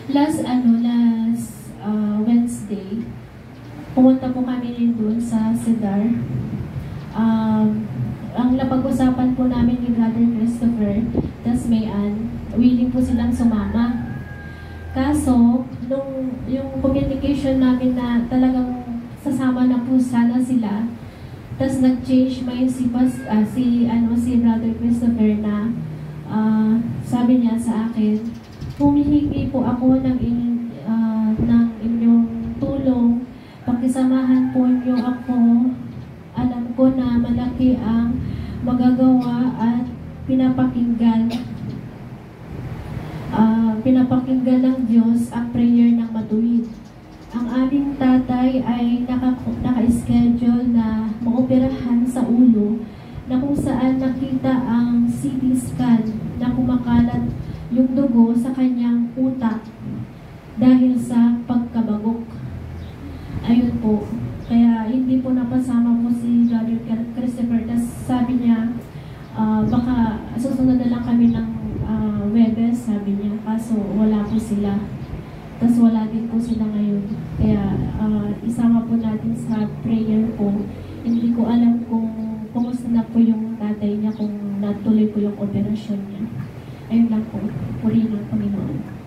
Last Wednesday, pumunta po kami rin doon sa Cedar. Ang napag-usapan po namin ni Brother Christopher, tas Mayan, willing po silang sumama. Kaso, yung communication namin na talagang sasama na po sana sila, tas nag-change mind si Brother Christopher na sabi niya sa akin, humihingi po ako ng inyong tulong, pakisamahan po niyo ako. Alam ko na malaki ang magagawa at pinapakinggan ng Diyos ang prayer ng matuwid. Ang aming tatay ay naka-schedule na maoperahan sa ulo, na kung saan nakita ang CT scan na kumakalat yung dugo sa kanyang utak dahil sa pagkabagok. Ayun po. Kaya hindi po napasama mo si Brother Christopher. Tas sabi niya, baka susunod na lang kami ng Webes, sabi niya. Kaso wala po sila. Tas wala din po sila ngayon. Kaya isama po natin sa prayer po. Hindi ko alam kung kumusta na po yung tatay niya, kung natuloy po yung operasyon niya. Ayun lang po. Purihin ng Panginoon.